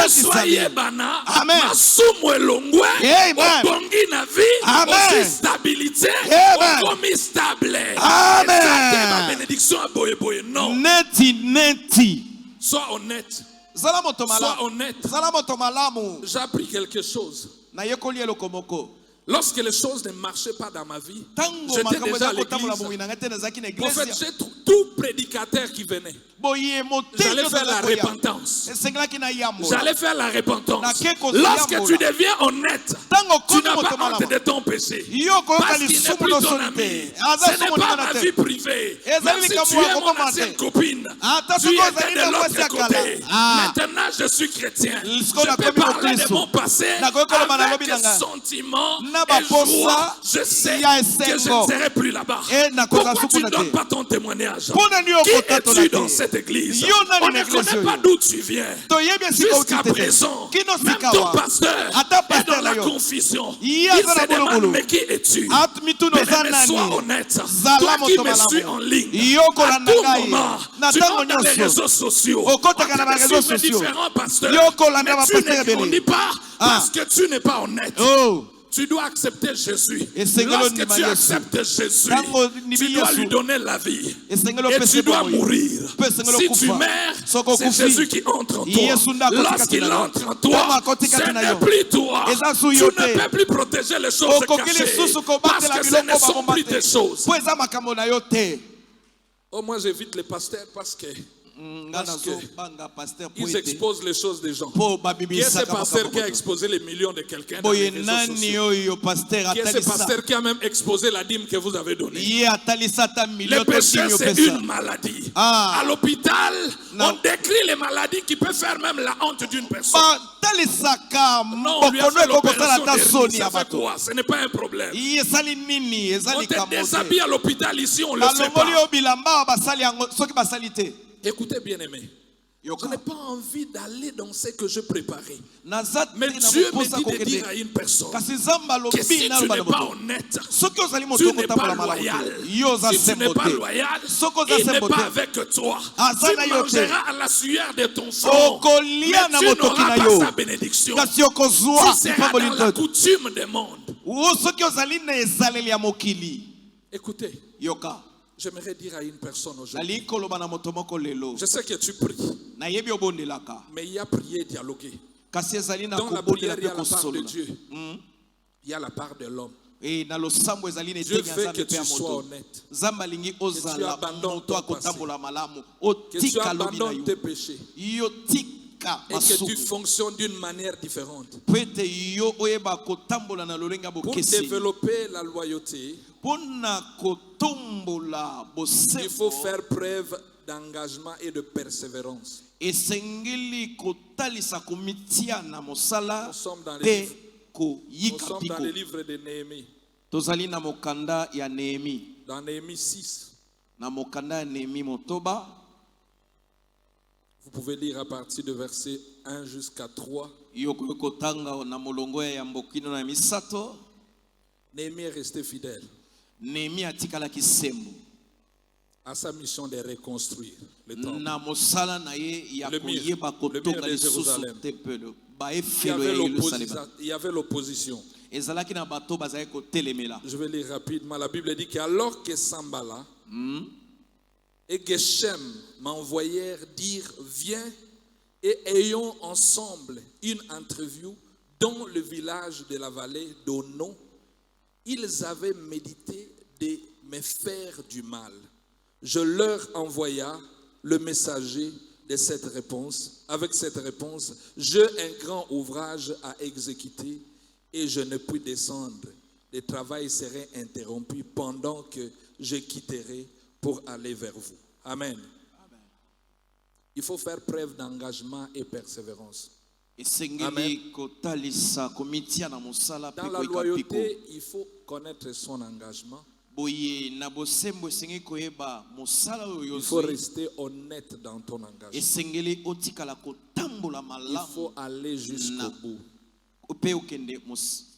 Soyez bana, masumu elongwe, obongi na vie, aussi stabilité, okomi stable. Amen. Bénédiction à boye boye. Non. Neti. Sois honnête. Sois honnête. J'ai appris quelque chose. Lorsque les choses ne marchaient pas dans ma vie, j'étais déjà à l'église. Prophète, j'ai tout prédicateur qui venait. J'allais faire la repentance. J'allais faire la repentance. Lorsque tu deviens honnête, tu n'as pas honte de ton péché. Parce qu'il n'est plus ton ami. Ce n'est pas ma vie privée. Même si tu es mon ancienne copine, tu étais de l'autre côté. Maintenant, je suis chrétien. Je peux parler de mon passé avec sentiment et joie. Je sais que je ne serai plus là-bas. Pourquoi tu ne donnes pas ton témoignage? Qui es-tu dans cette église? On ne connaît pas d'où tu viens. Jusqu'à présent, même ton pasteur est dans la confusion. Il se demande, mais qui es-tu? Mais sois honnête. Toi qui me suis en ligne, à tout moment, tu montes dans les réseaux sociaux. On te suivre différents pasteurs. Mais tu ne grandis pas parce que tu n'es pas honnête. Tu dois accepter Jésus. Lorsque tu acceptes Jésus, tu dois lui donner la vie. Et tu dois mourir. Si tu meurs, c'est Jésus qui entre en toi. Lorsqu'il entre en toi, ce n'est plus toi. Tu ne peux plus protéger les choses cachées. Parce que ce ne sont plus des choses. Oh, moi j'évite les pasteurs parce que ils exposent les choses des gens. Qui est ce pasteur qui a exposé les millions de quelqu'un dans les réseaux sociaux? Qui est ce pasteur qui a même exposé la dîme que vous avez donnée? Le péché, c'est une maladie. À l'hôpital, on décrit les maladies qui peuvent faire même la honte d'une personne. Non, on lui a fait l'opération de ça fait quoi? Ce n'est pas un problème. On te déshabille à l'hôpital ici, on ne le sait pas. Écoutez, bien-aimé, je n'ai pas envie d'aller dans ce que je préparais. Mais Dieu me dit de dire à une personne que si tu n'es pas honnête, tu n'es pas loyal. Si tu n'es pas loyal, il n'est pas avec toi. Tu mangeras à la sueur de ton front, mais tu n'auras pas sa bénédiction. Tu seras dans la coutume du monde. Écoutez. J'aimerais dire à une personne aujourd'hui. Je sais que tu pries. Mais il y a prié et dialogué. Dans la prière, il y a la part de Dieu. Il y a la part de l'homme. Dieu veut que tu sois honnête. Que tu abandonnes ton passé. Que tu abandonnes tes péchés. Et que tu fonctionnes d'une manière différente. Pour développer la loyauté, il faut faire preuve d'engagement et de persévérance. Nous sommes dans les livres de Néhémie. Dans Néhémie 6. Vous pouvez lire à partir de verset 1 jusqu'à 3. Néhémie est resté fidèle à sa mission de reconstruire le temple. Le mur de Jérusalem. Il y avait l'opposition. Je vais lire rapidement. La Bible dit qu'alors que Sambala et Geshem m'envoyèrent dire viens et ayons ensemble une interview dans le village de la vallée d'Ono, ils avaient médité de me faire du mal. Je leur envoya le messager de cette réponse. Avec cette réponse, j'ai un grand ouvrage à exécuter et je ne puis descendre. Le travail serait interrompu pendant que je quitterai pour aller vers vous. Amen. Il faut faire preuve d'engagement et persévérance. Amen. Dans la loyauté, il faut connaître son engagement Il faut rester honnête dans ton engagement. Il faut aller jusqu'au bout.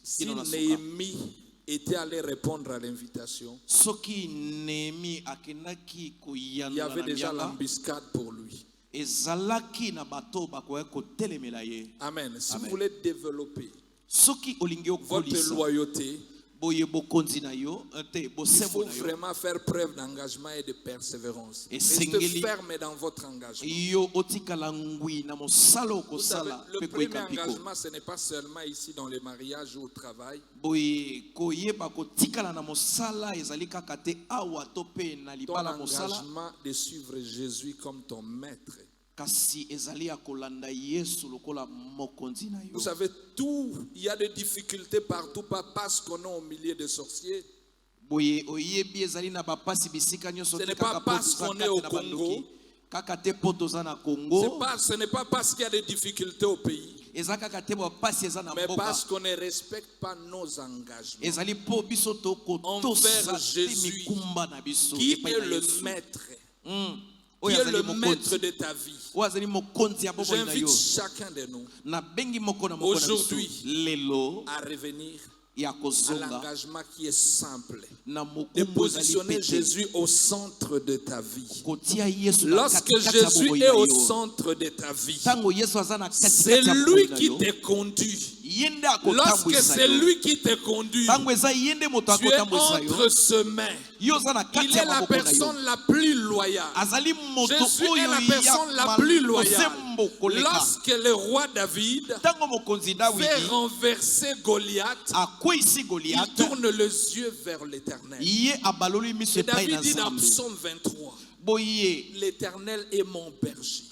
Si Néhémie était allé répondre à l'invitation, il y avait déjà l'embuscade pour lui. Amen. Si vous voulez développer votre loyauté, il faut vraiment faire preuve d'engagement et de persévérance. Restez ferme dans votre engagement. Vous savez, le premier engagement, ce n'est pas seulement ici dans les mariages ou au travail. Ton engagement de suivre Jésus comme ton maître. Vous savez, tout, il y a des difficultés partout, pas parce qu'on est au milieu des sorciers. Ce n'est pas parce qu'on est au Congo. Ce n'est pas parce qu'il y a des difficultés au pays. Mais parce qu'on ne respecte pas nos engagements envers Jésus, qui est le maître. Qui est le maître de ta vie. J'invite chacun de nous aujourd'hui à revenir à l'engagement qui est simple, de positionner Jésus au centre de ta vie. Lorsque Jésus est au centre de ta vie, c'est lui qui te conduit. Lorsque c'est lui qui te conduit, tu es entre ses mains. Il est la personne la plus loyale. Jésus est la personne la plus loyale. Lorsque le roi David fait renverser Goliath, il tourne les yeux vers l'Éternel. Et David dit dans Psaume 23, l'Éternel est mon berger.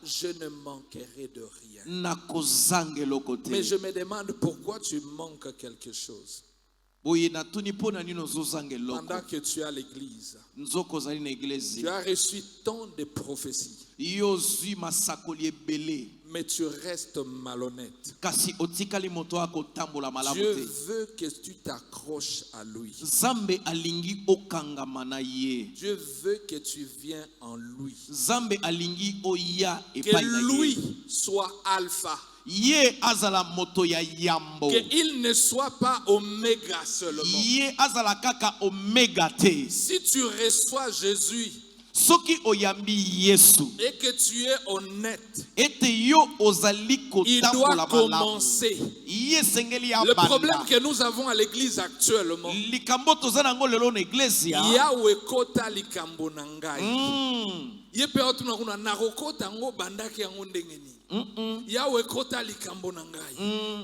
Je ne manquerai de rien. Mais je me demande pourquoi tu manques quelque chose. Pendant que tu es à l'église, tu as reçu tant de prophéties, mais tu restes malhonnête. Dieu veut que tu t'accroches à lui. Dieu veut que tu viennes en lui. Que lui soit alpha. Qu'il ne soit pas oméga seulement. Si tu reçois Jésus et que tu es honnête, il doit commencer. Le problème que nous avons à l'église actuellement, Yahweh kota likambo nangai. Yahweh kota likambo nangai.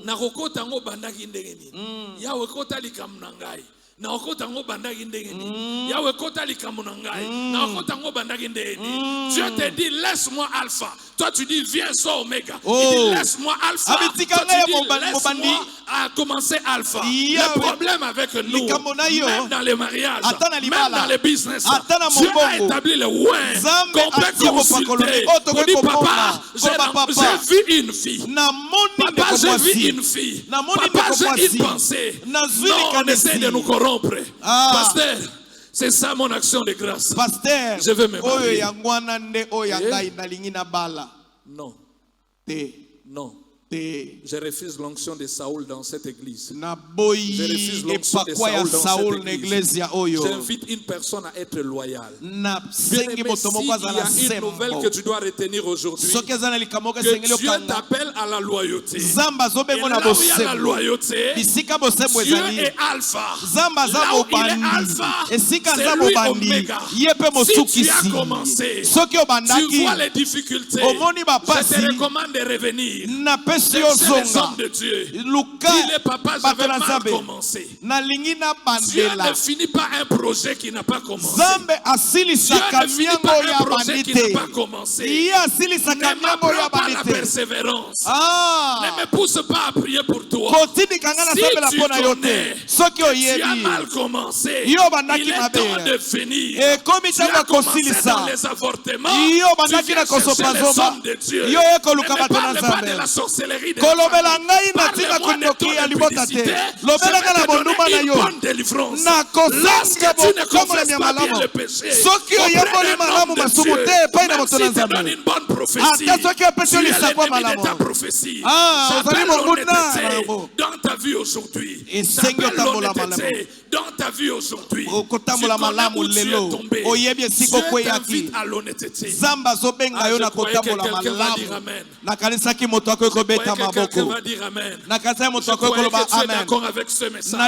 Nakokota ngo bandaki ndengeni. Yahweh kota likambo nangai. Naokota ngo bandaki ndengeni. Yahweh kota likambo nangai. Naokota ngo bandaki ndengeni. Dieu te dit laisse-moi alpha. Toi tu dis viens sur oméga. Il dit laisse-moi alpha. Toi tu dis laisse-moi à commencer alpha. Le problème avec nous, même dans les mariages, même dans les business, Dieu a établi le ouais qu'on peut consulter. On dit papa, j'ai vu une fille. Papa, j'ai vu une fille. Papa, j'ai une pensée. Non, on essaie de nous corrompre. Pasteur, c'est ça mon action de grâce. Pasteur, je veux me marier. Non. Non. Je refuse l'onction de Saoul dans cette église. Je refuse l'onction de Saoul dans cette église. J'invite une personne à être loyale. Bien-aimé, s'il y a une nouvelle que tu dois retenir aujourd'hui, que Dieu t'appelle à la loyauté. Et là où il y a la loyauté, Dieu est alpha. Là où il est alpha, c'est lui oméga. Si tu as commencé, tu vois les difficultés, je te recommande de revenir. C'est les hommes de Dieu. Dis-le papa, j'avais mal commencé. Dieu ne finit pas un projet qui n'a pas commencé. Dieu ne finit pas un projet qui n'a pas commencé. Ne m'apprends pas la persévérance. Ne me pousse pas à prier pour toi. Si tu connais que tu as mal commencé, il est temps de finir. Tu as commencé dans les avortements. Tu viens chercher les hommes de Dieu. Ne me parle pas de la sorcellerie. sorcellerie de la famille. Parle-moi de ton impudicité. Je vais te donner une bonne délivrance. Lorsque tu ne confesses pas bien le péché auprès d'un homme de Dieu, même s'il te donne une bonne prophétie, tu es l'ennemi de ta prophétie. J'appelle l'honnêteté dans ta vie aujourd'hui. J'appelle l'honnêteté dans ta vie aujourd'hui. Tu connais où tu es tombé. Dieu t'invite à l'honnêteté. Je croyais que quelqu'un va dire Amen. Je croyais que quelqu'un va dire Amen. Je croyais que tu es d'accord avec ce message.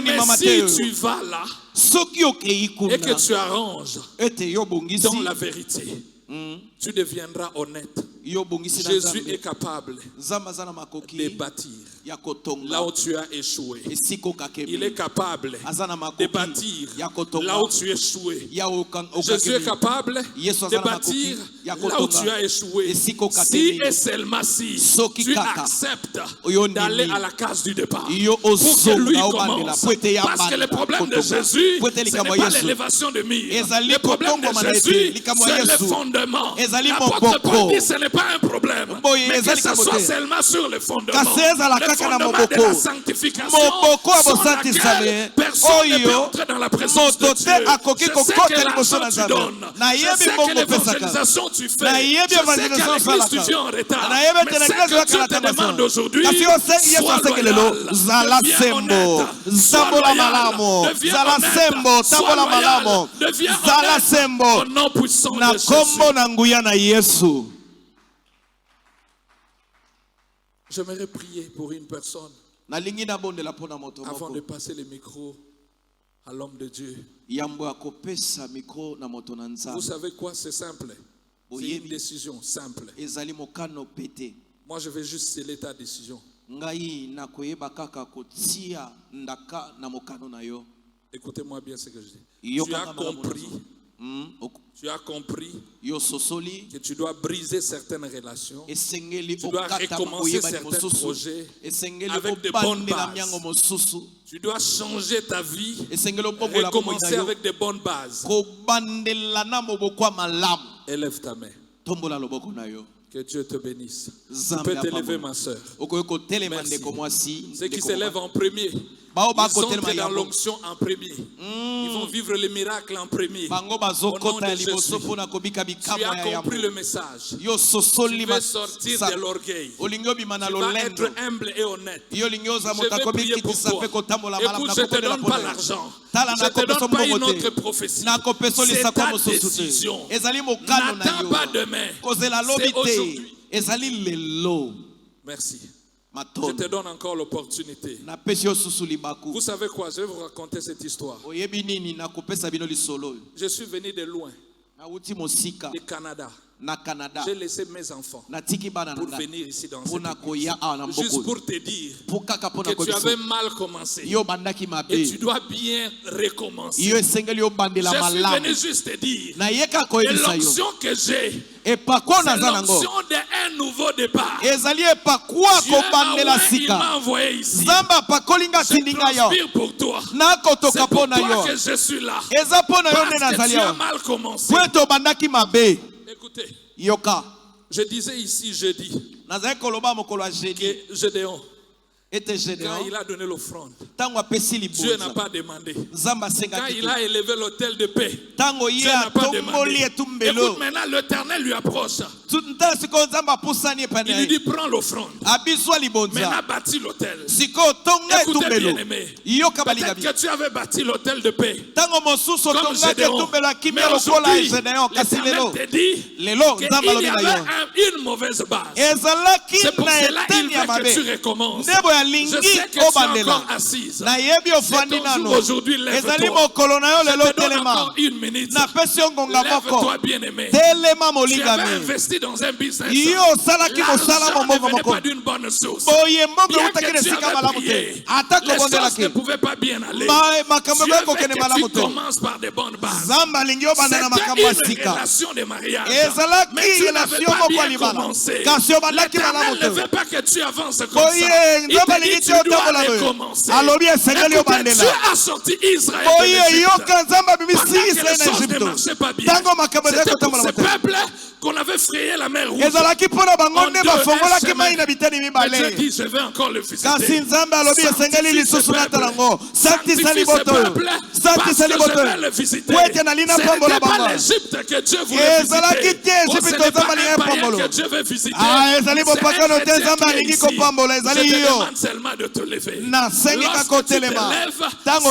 Mais si tu vas là et que tu arranges dans la vérité, tu deviendras honnête. Jésus est capable de bâtir là où tu as échoué. Il est capable de bâtir là où tu as échoué. Jésus est capable de bâtir là où tu as échoué. Si et seulement si tu acceptes d'aller à la case du départ pour que lui commence. Parce que le problème de Jésus, ce n'est pas l'élévation de mire. Le problème de Jésus, c'est le fondement. L'apôtre Paul dit ce n'est pas un problème, mais que ce soit seulement sur le fondement. Le fondement de la sanctification sur laquelle personne ne peut entrer dans la présence de Dieu. Je sais que l'argent tu donnes, je sais que l'évangélisation tu fais, je sais qu'à l'église tu viens en retard, mais ce que Dieu te demande aujourd'hui, sois loyal, deviens honnête, sois loyal, deviens honnête, sois loyal, deviens honnête, au nom puissant de Jésus. J'aimerais prier pour une personne avant de passer le micro à l'homme de Dieu. Vous savez quoi? C'est simple. C'est une décision simple. Moi, je vais juste sceller ta décision. Écoutez-moi bien ce que je dis. Tu as compris que tu dois briser certaines relations, tu dois recommencer certains projets avec de bonnes bases. Tu dois changer ta vie, recommencer avec de bonnes bases. Élève ta main. Que Dieu te bénisse. Tu peux t'élever, ma soeur. Merci. Ceux qui s'élèvent en premier, ils entrent dans l'onction en premier. Ils vont vivre les miracles en premier. Au nom de Jésus. Tu as compris le message. Tu veux sortir de l'orgueil. Tu vas être humble et honnête. Je vais prier pour toi. Écoute, je ne te donne pas l'argent. Je ne te donne pas une autre prophétie. C'est ta décision. N'attends pas demain. C'est aujourd'hui. Merci. Je te donne encore l'opportunité. Vous savez quoi? Je vais vous raconter cette histoire. Je suis venu de loin, du Canada. J'ai laissé mes enfants pour venir ici dans cette église. Juste pour te dire que tu avais mal commencé et tu dois bien recommencer. Je suis venu juste te dire que l'onction que j'ai, c'est l'onction d'un nouveau départ. Dieu m'a envoyé ici. Je transpire pour toi. C'est pour toi que je suis là. Parce que tu as mal commencé. Écoutez, je disais ici jeudi que Gédéon, quand il a donné l'offrande, Dieu n'a pas demandé. Quand il a élevé l'autel de paix, Dieu n'a pas demandé. Écoute, maintenant l'Éternel lui approche. Il lui dit, prends l'offrande. Maintenant bâtis l'autel. Écoutez bien aimé, peut-être que tu avais bâti l'autel de paix comme Gédéon, mais aujourd'hui l'Éternel te dit qu'il y avait une mauvaise base. C'est pour cela qu'il veut que tu recommences. Je sais que tu es encore assise. C'est ton jour aujourd'hui, lève-toi. Je te donne encore une minute. Lève-toi bien aimé. Tu avais investi dans un business. L'argent ne venait pas d'une bonne source. Bien que tu avais prié, les choses ne pouvaient pas bien aller. Dieu veut que tu commences par de bonnes bases. C'était une relation de mariage. Mais tu n'avais pas bien commencé. L'Éternel ne veut pas que tu avances comme ça. Il te dit tu dois recommencer. Écoutez, Dieu a sorti Israël de l'Égypte. Pendant que les choses ne marchaient pas bien, c'était pour ce peuple qu'on avait frayé la mer rouge. Dieu dit, je vais encore le visiter. Sanctifie ce peuple parce que je vais le visiter. Ce n'était pas l'Égypte que Dieu voulait visiter. Ce n'est pas un païen que Dieu veut visiter. C'est un chrétien qui est ici. Je te demande seulement de te lever. Lorsque tu te lèves,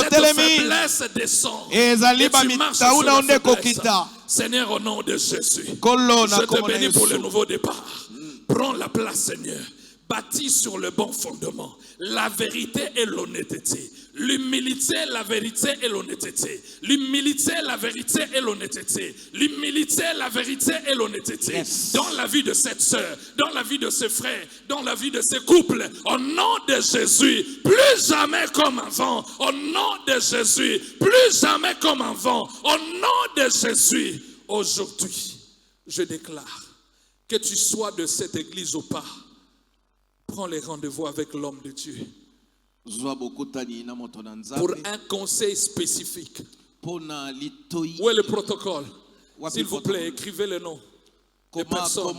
cette faiblesse descend. Et tu marches sur la faiblesse. Seigneur, au nom de Jésus, je te bénis pour le nouveau départ. Prends la place, Seigneur. Bâti sur le bon fondement, la vérité et l'honnêteté, l'humilité, la vérité et l'honnêteté, l'humilité, la vérité et l'honnêteté, l'humilité, la vérité et l'honnêteté, dans la vie de cette sœur, dans la vie de ce frère, dans la vie de ce couple, au nom de Jésus, plus jamais comme avant, au nom de Jésus, plus jamais comme avant, au nom de Jésus. Aujourd'hui, je déclare que tu sois de cette église ou pas, prends les rendez-vous avec l'homme de Dieu pour un conseil spécifique. Où est le protocole? S'il vous plaît, écrivez le nom des personnes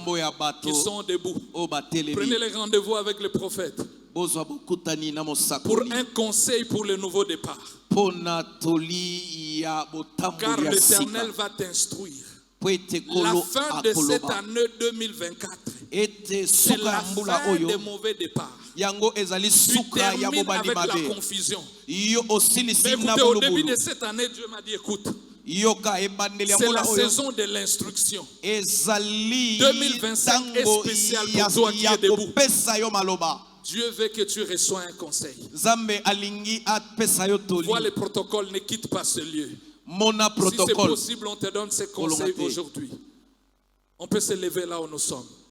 qui sont debout. Prenez les rendez-vous avec le prophète pour un conseil pour le nouveau départ. Car l'Éternel va t'instruire. La fin de cette année 2024, c'est la fin des mauvais départs. Tu termines avec la confusion. Mais écoutez, au début de cette année, Dieu m'a dit, écoute, c'est la saison de l'instruction. 2025 est spécial pour toi qui es debout. Dieu veut que tu reçois un conseil. Vois le protocole, ne quitte pas ce lieu. Si c'est possible, on te donne ces conseils aujourd'hui. On peut se lever là où nous sommes.